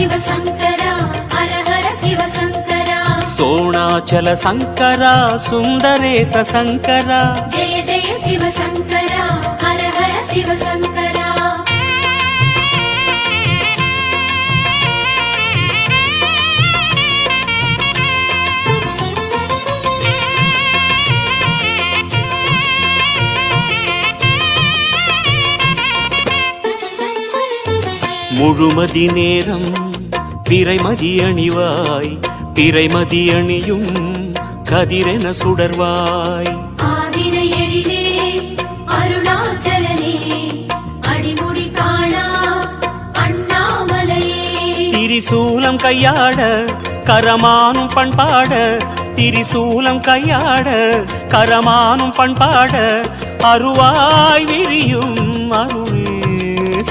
சிவசங்கரா ஹர ஹர சிவசங்கரா சோணாச்சல சங்கரா சுந்தரேச சங்கரா ஜெய ஜெய சிவசங்கரா ஹர ஹர சிவசங்கரா முழுமதி நேரம் பிறைமதி அணிவாய் பிறைமதி அணியும் கதிரென சுடர்வாய் ஆதிரை எழிலே அருணாச்சலனே அடிமுடி காணா அண்ணாமலையே திரிசூலம் கையாட கரமானும் பண்பாட திரிசூலம் கையாட கரமானும் பண்பாட அருவாய் விரியும் அருளேச